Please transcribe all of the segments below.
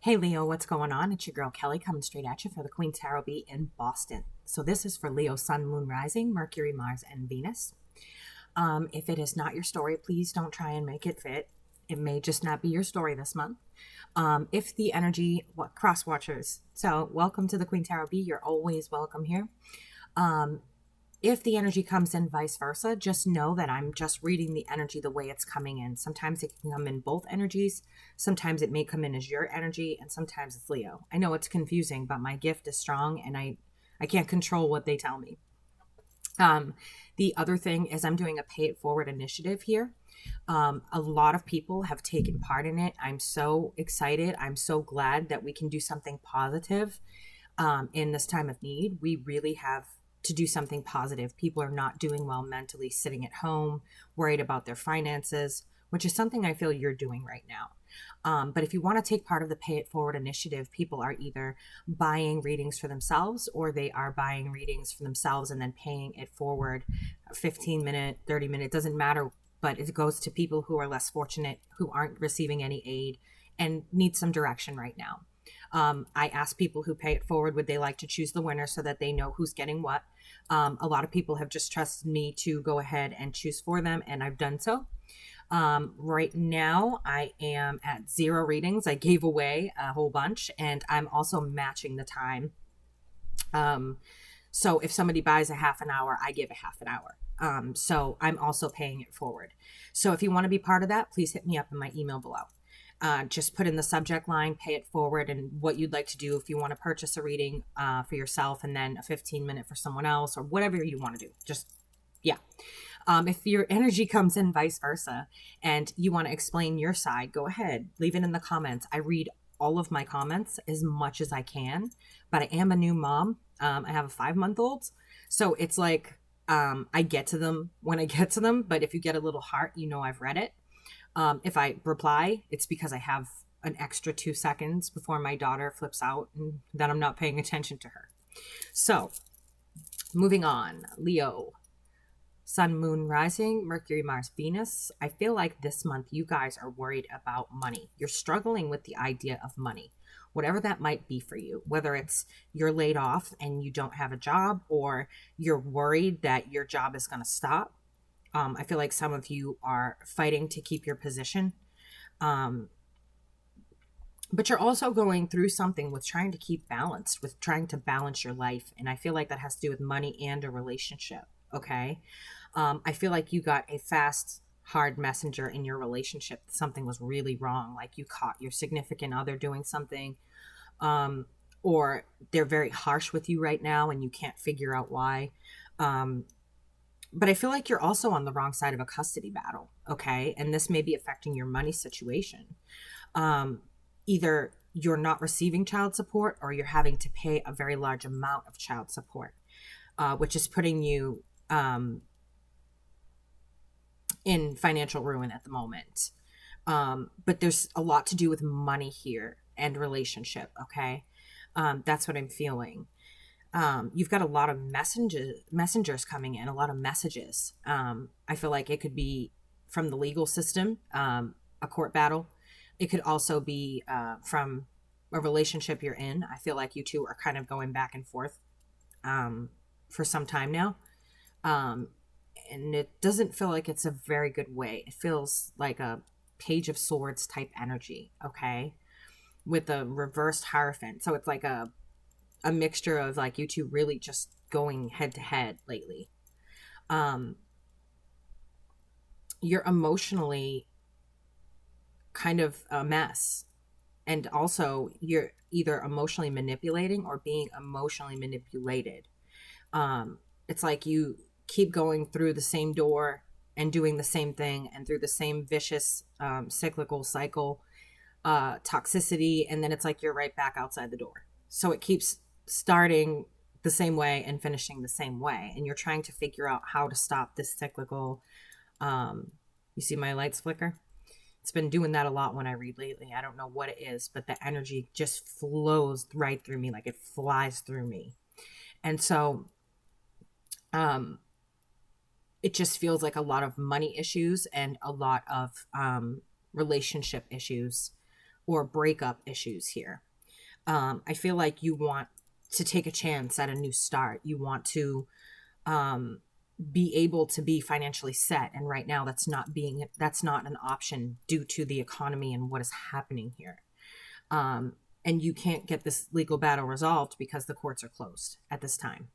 Hey Leo, what's going on? It's your girl Kelly coming straight at you for the QueenTarotB in Boston. So this is for Leo, Sun, Moon, Rising, Mercury, Mars, and Venus. If it is not your story, please don't try and make it fit. It may just not be your story this month. If the energy, cross watchers. So welcome to the QueenTarotB. You're always welcome here. If the energy comes in vice versa, just know that I'm just reading the energy the way it's coming in. Sometimes it can come in both energies. Sometimes it may come in as your energy, and sometimes it's Leo. I know it's confusing, but my gift is strong, and I can't control what they tell me. The other thing is I'm doing a pay it forward initiative here. A lot of people have taken part in it. I'm so excited. I'm so glad that we can do something positive in this time of need. We really have to do something positive. People are not doing well mentally, sitting at home, worried about their finances, which is something I feel you're doing right now. But if you want to take part of the Pay It Forward initiative, people are either buying readings for themselves or they are buying readings for themselves and then paying it forward 15 minute, 30 minute, doesn't matter. But it goes to people who are less fortunate, who aren't receiving any aid and need some direction right now. I ask people who pay it forward, would they like to choose the winner so that they know who's getting what? A lot of people have just trusted me to go ahead and choose for them, and I've done so. Right now, I am at 0 readings. I gave away a whole bunch, and I'm also matching the time. So if somebody buys a half an hour, I give a half an hour. So I'm also paying it forward. So if you want to be part of that, please hit me up in my email below. Just put in the subject line, pay it forward, and what you'd like to do if you want to purchase a reading for yourself and then a 15-minute for someone else or whatever you want to do. Just, yeah. If your energy comes in vice versa and you want to explain your side, go ahead. Leave it in the comments. I read all of my comments as much as I can, but I am a new mom. I have a 5-month-old. So it's like I get to them when I get to them. But if you get a little heart, you know I've read it. If I reply, it's because I have an extra 2 seconds before my daughter flips out and that I'm not paying attention to her. So moving on, Leo, Sun, Moon, Rising, Mercury, Mars, Venus. I feel like this month you guys are worried about money. You're struggling with the idea of money, whatever that might be for you, whether it's you're laid off and you don't have a job or you're worried that your job is going to stop. I feel like some of you are fighting to keep your position. But you're also going through something with trying to keep balanced, with trying to balance your life. And I feel like that has to do with money and a relationship. Okay. I feel like you got a fast, hard messenger in your relationship. Something was really wrong. Like you caught your significant other doing something, or they're very harsh with you right now and you can't figure out why. But I feel like you're also on the wrong side of a custody battle, okay? And this may be affecting your money situation. Either you're not receiving child support or you're having to pay a very large amount of child support, which is putting you in financial ruin at the moment. But there's a lot to do with money here and relationship, okay? That's what I'm feeling. You've got a lot of messengers coming in, a lot of messages. I feel like it could be from the legal system, a court battle. It could also be from a relationship you're in. I feel like you two are kind of going back and forth for some time now. And it doesn't feel like it's a very good way. It feels like a Page of Swords type energy, okay? With a reversed Hierophant. So it's like a mixture of like you two really just going head to head lately. You're emotionally kind of a mess. And also you're either emotionally manipulating or being emotionally manipulated. It's like you keep going through the same door and doing the same thing and through the same vicious cyclical cycle, toxicity. And then it's like you're right back outside the door. So it keeps starting the same way and finishing the same way, and you're trying to figure out how to stop this cyclical you see my lights flicker? It's been doing that a lot when I read lately. I don't know what it is, but the energy just flows right through me, like it flies through me. And so it just feels like a lot of money issues and a lot of relationship issues or breakup issues here. I feel like you want to take a chance at a new start. You want to be able to be financially set. And right now that's not an option due to the economy and what is happening here. And you can't get this legal battle resolved because the courts are closed at this time.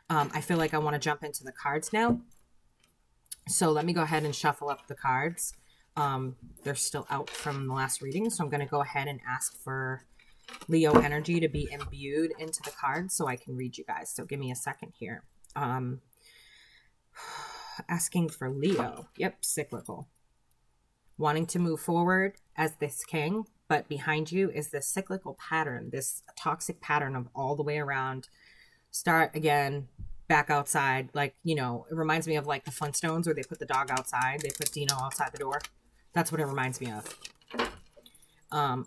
I feel like I want to jump into the cards now. So let me go ahead and shuffle up the cards. They're still out from the last reading. So I'm going to go ahead and ask for Leo energy to be imbued into the cards so I can read you guys. So give me a second here. Asking for Leo. Yep, cyclical. Wanting to move forward as this king, but behind you is this cyclical pattern, this toxic pattern of all the way around. Start again, back outside. Like, you know, it reminds me of like the Flintstones where they put the dog outside. They put Dino outside the door. That's what it reminds me of. A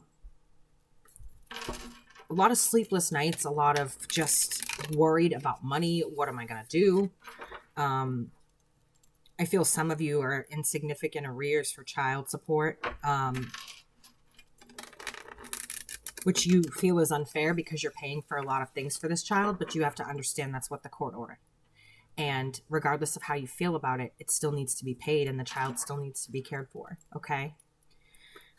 lot of sleepless nights, a lot of just worried about money. What am I going to do? I feel some of you are in significant arrears for child support, which you feel is unfair because you're paying for a lot of things for this child, but you have to understand that's what the court ordered. And regardless of how you feel about it, it still needs to be paid and the child still needs to be cared for, okay?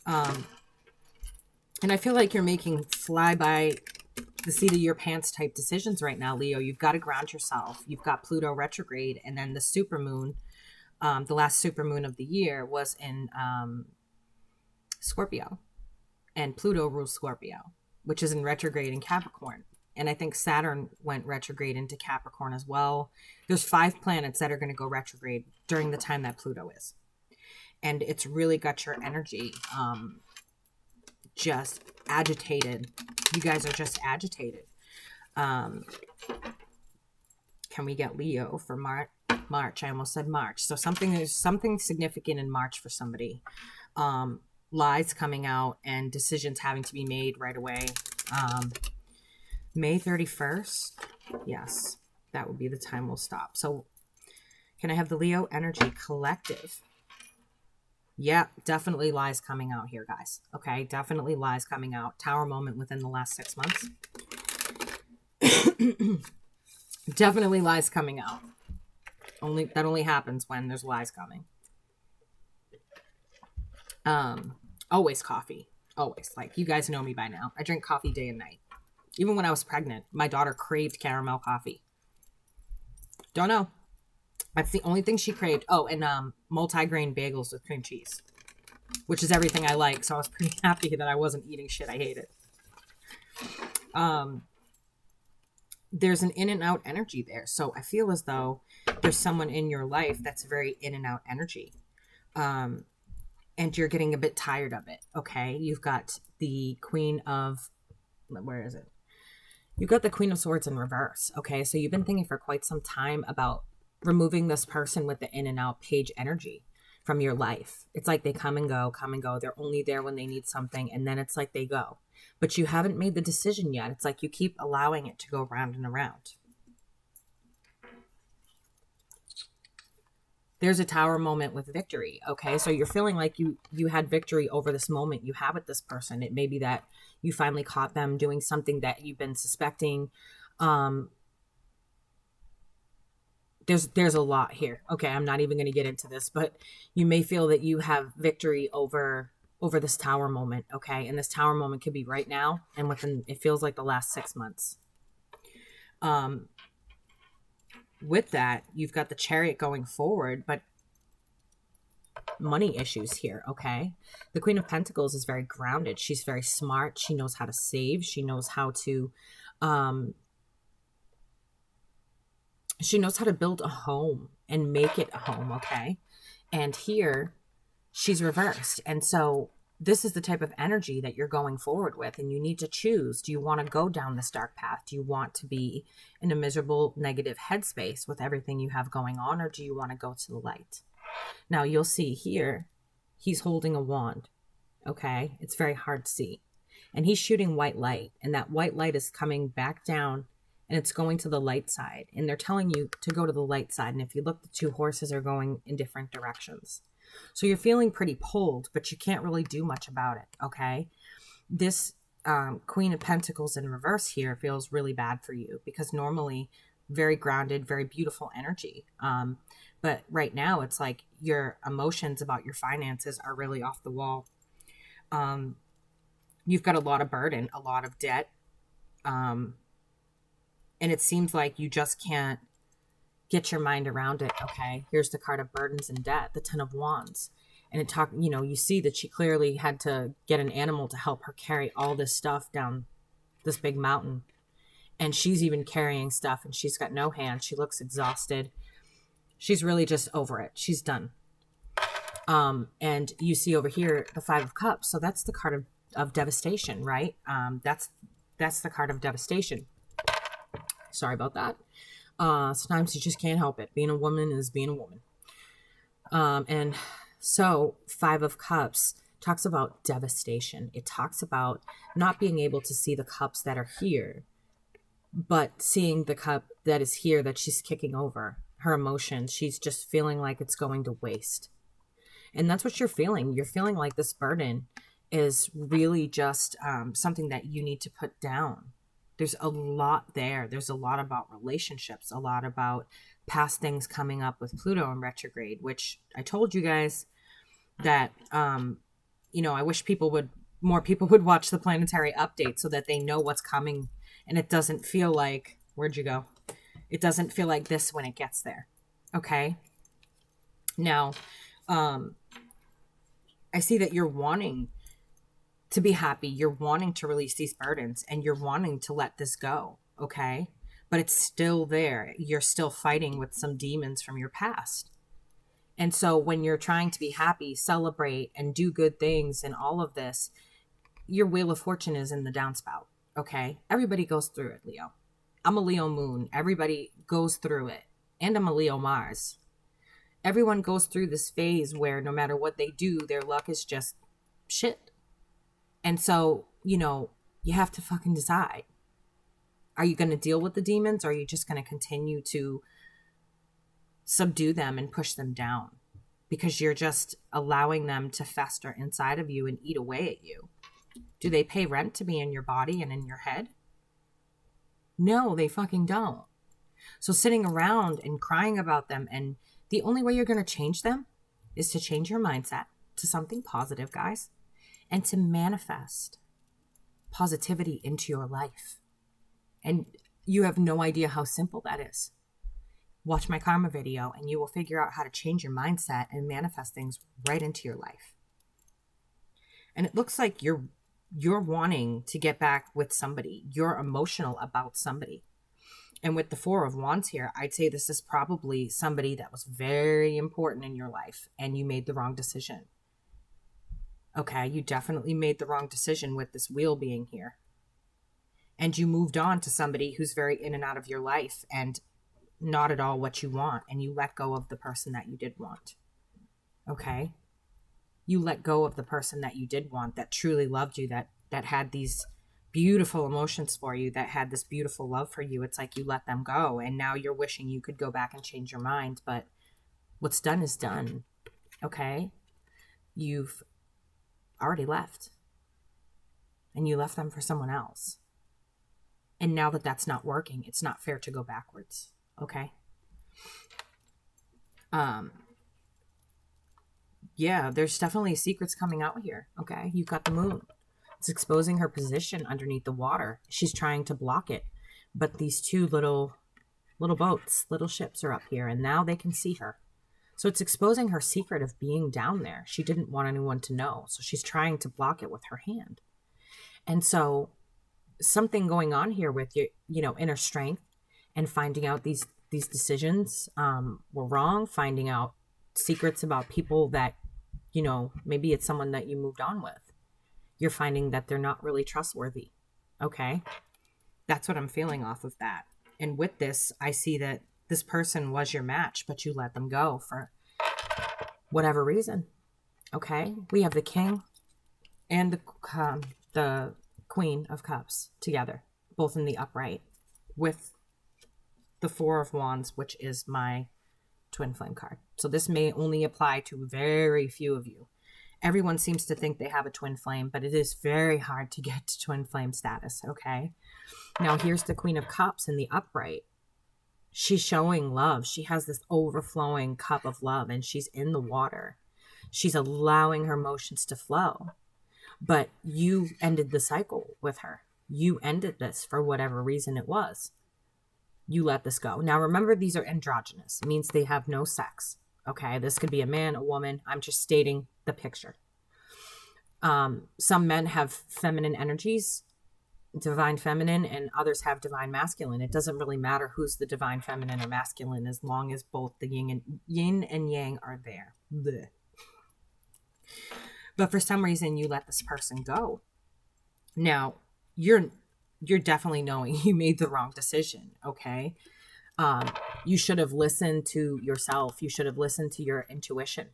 And I feel like you're making fly by the seat of your pants type decisions right now, Leo. You've got to ground yourself. You've got Pluto retrograde, and then the supermoon, the last supermoon of the year was in Scorpio. And Pluto rules Scorpio, which is in retrograde in Capricorn. And I think Saturn went retrograde into Capricorn as well. There's 5 planets that are going to go retrograde during the time that Pluto is. And it's really got your energy just agitated. You guys are just agitated. Can we get Leo for March? I almost said March. So there's something significant in March for somebody. Lies coming out and decisions having to be made right away. May 31st. Yes, that would be the time we'll stop. So can I have the Leo energy collective? Yeah, definitely lies coming out here, guys. Okay, definitely lies coming out. Tower moment within the last 6 months. Definitely lies coming out. That only happens when there's lies coming. Always coffee. Always. Like, you guys know me by now. I drink coffee day and night. Even when I was pregnant, my daughter craved caramel coffee. Don't know. That's the only thing she craved. Oh, and multi-grain bagels with cream cheese, which is everything I like. So I was pretty happy that I wasn't eating shit I hated. There's an in and out energy there. So I feel as though there's someone in your life that's very in and out energy. And you're getting a bit tired of it. Okay. You've got the Queen of, where is it? You've got the Queen of Swords in reverse. Okay. So you've been thinking for quite some time about removing this person with the in and out page energy from your life. It's like they come and go. They're only there when they need something. And then it's like they go, but you haven't made the decision yet. It's like you keep allowing it to go round and around. There's a tower moment with victory. Okay. So you're feeling like you had victory over this moment you have with this person. It may be that you finally caught them doing something that you've been suspecting. There's a lot here. Okay. I'm not even going to get into this, but you may feel that you have victory over this tower moment. Okay. And this tower moment could be right now. And it feels like the last 6 months. With that, you've got the Chariot going forward, but money issues here, okay? The Queen of Pentacles is very grounded. She's very smart. She knows how to save. She knows how to build a home and make it a home, okay? And here, she's reversed. And so this is the type of energy that you're going forward with, and you need to choose. Do you want to go down this dark path? Do you want to be in a miserable, negative headspace with everything you have going on, or do you want to go to the light? Now, you'll see here, he's holding a wand, okay? It's very hard to see. And he's shooting white light, and that white light is coming back down, and it's going to the light side. And they're telling you to go to the light side. And if you look, the 2 horses are going in different directions. So you're feeling pretty pulled, but you can't really do much about it, okay? this Queen of Pentacles in reverse here feels really bad for you, because normally very grounded, very beautiful energy. But right now it's like your emotions about your finances are really off the wall. You've got a lot of burden, a lot of debt. And it seems like you just can't get your mind around it. Okay. Here's the card of burdens and debt, the 10 of Wands. And you see that she clearly had to get an animal to help her carry all this stuff down this big mountain. And she's even carrying stuff and she's got no hands. She looks exhausted. She's really just over it. She's done. And you see over here the 5 of Cups. So that's the card of devastation, right? That's the card of devastation. Sorry about that. Sometimes you just can't help it. Being a woman is being a woman. And so 5 of Cups talks about devastation. It talks about not being able to see the cups that are here, but seeing the cup that is here that she's kicking over. Her emotions, she's just feeling like it's going to waste. And that's what you're feeling. You're feeling like this burden is really just something that you need to put down. There's a lot there. There's a lot about relationships, a lot about past things coming up with Pluto in retrograde, which I told you guys that, I wish more people would watch the planetary update so that they know what's coming. And it doesn't feel like, where'd you go? It doesn't feel like this when it gets there. Okay. Now, I see that you're wanting to be happy. You're wanting to release these burdens and you're wanting to let this go. Okay. But it's still there. You're still fighting with some demons from your past. And so when you're trying to be happy, celebrate, and do good things and all of this, your Wheel of Fortune is in the downspout. Okay. Everybody goes through it, Leo. I'm a Leo moon. Everybody goes through it. And I'm a Leo Mars. Everyone goes through this phase where no matter what they do, their luck is just shit. And so, you have to fucking decide. Are you going to deal with the demons, or are you just going to continue to subdue them and push them down? Because you're just allowing them to fester inside of you and eat away at you. Do they pay rent to be in your body and in your head? No, they fucking don't. So sitting around and crying about them, and the only way you're going to change them is to change your mindset to something positive, guys, and to manifest positivity into your life. And you have no idea how simple that is. Watch my karma video and you will figure out how to change your mindset and manifest things right into your life. And it looks like you're wanting to get back with somebody. You're emotional about somebody. And with the 4 of Wands here, I'd say this is probably somebody that was very important in your life and you made the wrong decision. Okay, you definitely made the wrong decision with this wheel being here. And you moved on to somebody who's very in and out of your life and not at all what you want. And you let go of the person that you did want. Okay? You let go of the person that you did want, that truly loved you, that had these beautiful emotions for you, that had this beautiful love for you. It's like you let them go. And now you're wishing you could go back and change your mind. But what's done is done. Okay? You've already left. And you left them for someone else. And now that that's not working, it's not fair to go backwards. Okay? Yeah, there's definitely secrets coming out here. Okay? You've got the moon. It's exposing her position underneath the water. She's trying to block it. But these two little boats, little ships are up here, and now they can see her. So it's exposing her secret of being down there. She didn't want anyone to know. So she's trying to block it with her hand. And so something going on here with your, inner strength and finding out these decisions were wrong, finding out secrets about people that, maybe it's someone that you moved on with. You're finding that they're not really trustworthy. Okay? That's what I'm feeling off of that. And with this, I see that this person was your match, but you let them go for whatever reason. Okay? We have the King and the Queen of Cups together, both in the upright, with the 4 of Wands, which is my twin flame card. So this may only apply to very few of you. Everyone seems to think they have a twin flame, but it is very hard to get to twin flame status, okay? Now, here's the Queen of Cups in the upright. She's showing love. She has this overflowing cup of love, and she's in the water. She's allowing her emotions to flow. But you ended the cycle with her. You ended this for whatever reason it was. You let this go. Now, remember, these are androgynous. It means they have no sex. Okay, this could be a man, a woman. I'm just stating the picture. Some men have feminine energies, divine feminine, and others have divine masculine. It doesn't really matter who's the divine feminine or masculine as long as both the yin and yang are there. Blech. But for some reason, you let this person go. Now, you're definitely knowing you made the wrong decision, okay? You should have listened to yourself. You should have listened to your intuition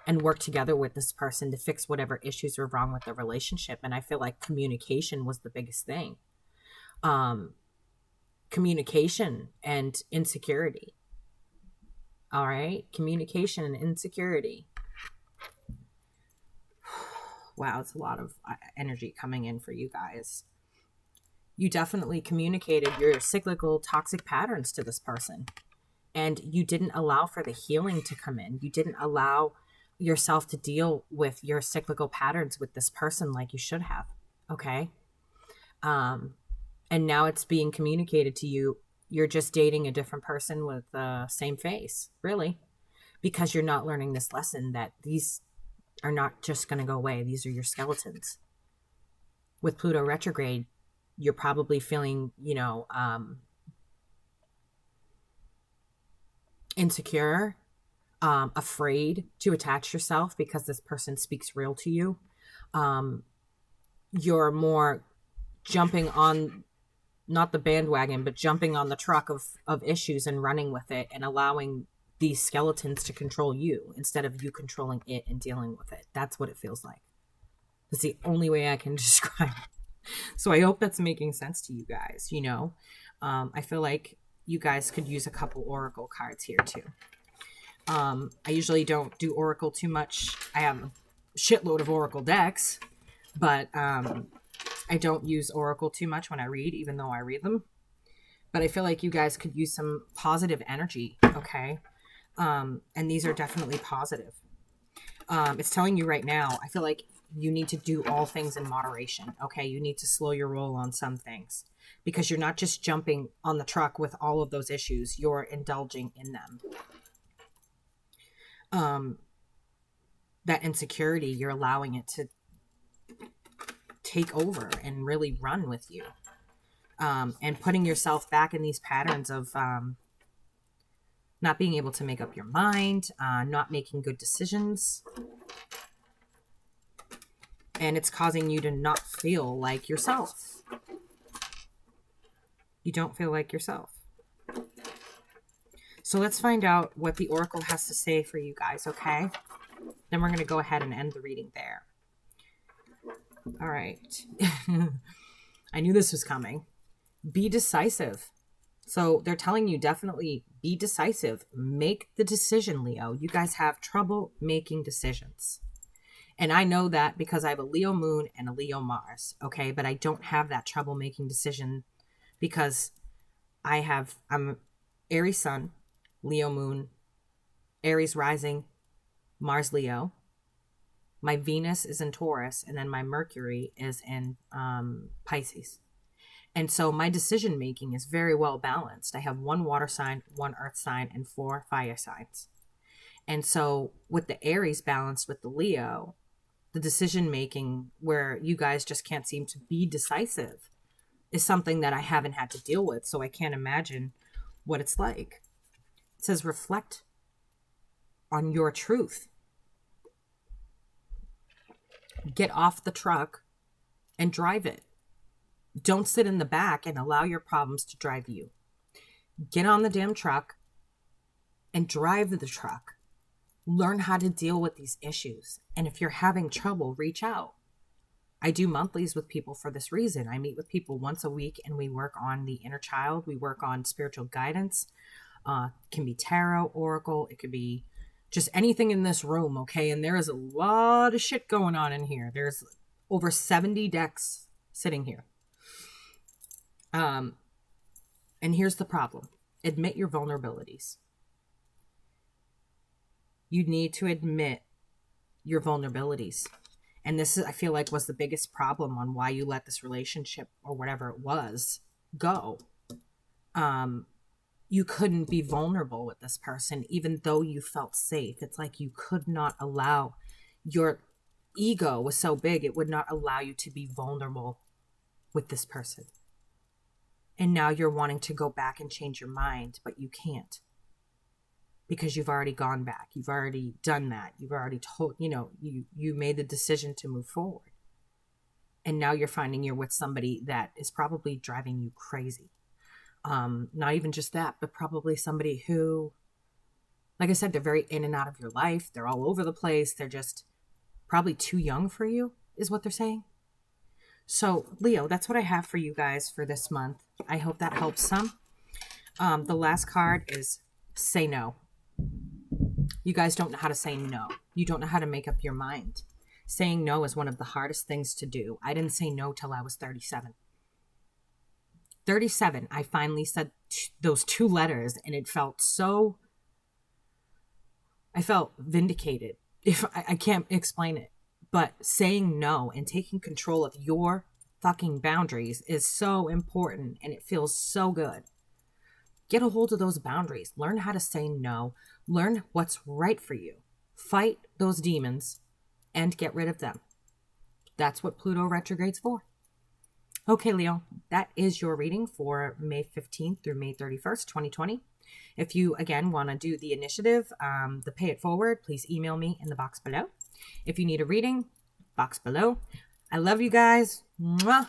and worked together with this person to fix whatever issues were wrong with the relationship. And I feel like communication was the biggest thing. Communication and insecurity. All right? Communication and insecurity. Wow, it's a lot of energy coming in for you guys. You definitely communicated your cyclical toxic patterns to this person. And you didn't allow for the healing to come in. You didn't allow yourself to deal with your cyclical patterns with this person like you should have. Okay? And now it's being communicated to you. You're just dating a different person with the same face, really. Because you're not learning this lesson that these are not just going to go away. These are your skeletons. With Pluto retrograde, you're probably feeling, insecure, afraid to attach yourself because this person speaks real to you. You're more jumping on, not the bandwagon, but jumping on the truck of issues and running with it and allowing these skeletons to control you instead of you controlling it and dealing with it. That's what it feels like. That's the only way I can describe it. So I hope that's making sense to you guys. I feel like you guys could use a couple oracle cards here too. I usually don't do oracle too much. I have a shitload of oracle decks, but I don't use oracle too much when I read, even though I read them. But I feel like you guys could use some positive energy, okay? And these are definitely positive. It's telling you right now, I feel like you need to do all things in moderation, okay? You need to slow your roll on some things because you're not just jumping on the truck with all of those issues. You're indulging in them. That insecurity, you're allowing it to take over and really run with you. And putting yourself back in these patterns of not being able to make up your mind, not making good decisions. And it's causing you to not feel like yourself. You don't feel like yourself. So let's find out what the oracle has to say for you guys, okay? Then we're going to go ahead and end the reading there. All right. I knew this was coming. Be decisive. So they're telling you definitely be decisive. Make the decision, Leo. You guys have trouble making decisions. And I know that because I have a Leo moon and a Leo Mars, okay? But I don't have that trouble making decision because I'm Aries Sun, Leo moon, Aries rising, Mars Leo. My Venus is in Taurus, and then my Mercury is in Pisces. And so my decision making is very well balanced. I have 1 water sign, 1 earth sign, and 4 fire signs. And so with the Aries balanced with the Leo, the decision making where you guys just can't seem to be decisive is something that I haven't had to deal with. So I can't imagine what it's like. It says reflect on your truth. Get off the truck and drive it. Don't sit in the back and allow your problems to drive you. Get on the damn truck and drive the truck. Learn how to deal with these issues. And if you're having trouble, reach out. I do monthlies with people for this reason. I meet with people once a week and we work on the inner child. We work on spiritual guidance. It can be tarot, oracle. It could be just anything in this room, okay? And there is a lot of shit going on in here. There's over 70 decks sitting here. And here's the problem. Admit your vulnerabilities. You need to admit your vulnerabilities. And this is, I feel like, was the biggest problem on why you let this relationship or whatever it was go. You couldn't be vulnerable with this person, even though you felt safe. It's like you could not allow, your ego was so big, it would not allow you to be vulnerable with this person. And now you're wanting to go back and change your mind, but you can't. Because you've already gone back. You've already done that. You've already told, you made the decision to move forward. And now you're finding you're with somebody that is probably driving you crazy. Not even just that, but probably somebody who, like I said, they're very in and out of your life. They're all over the place. They're just probably too young for you, is what they're saying. So, Leo, that's what I have for you guys for this month. I hope that helps some. The last card is say no. You guys don't know how to say no. You don't know how to make up your mind. Saying no is one of the hardest things to do. I didn't say no till I was 37. 37, I finally said those 2 letters, and it felt so... I felt vindicated. I can't explain it. But saying no and taking control of your fucking boundaries is so important, and it feels so good. Get a hold of those boundaries. Learn how to say no. Learn what's right for you. Fight those demons and get rid of them. That's what Pluto retrogrades for. Okay, Leo, that is your reading for May 15th through May 31st, 2020. If you, again, want to do the initiative, the pay it forward, please email me in the box below. If you need a reading, box below. I love you guys. Mwah.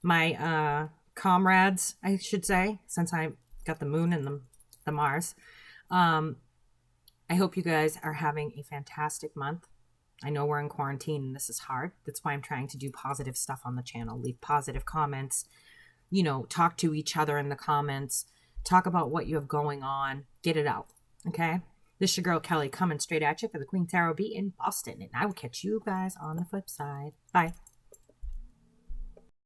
My comrades, I should say, since I got the moon and the Mars. I hope you guys are having a fantastic month. I know we're in quarantine and this is hard. That's why I'm trying to do positive stuff on the channel. Leave positive comments, talk to each other in the comments, talk about what you have going on, get it out. Okay. This is your girl Keli coming straight at you for the QueenTarotB in Boston. And I will catch you guys on the flip side. Bye.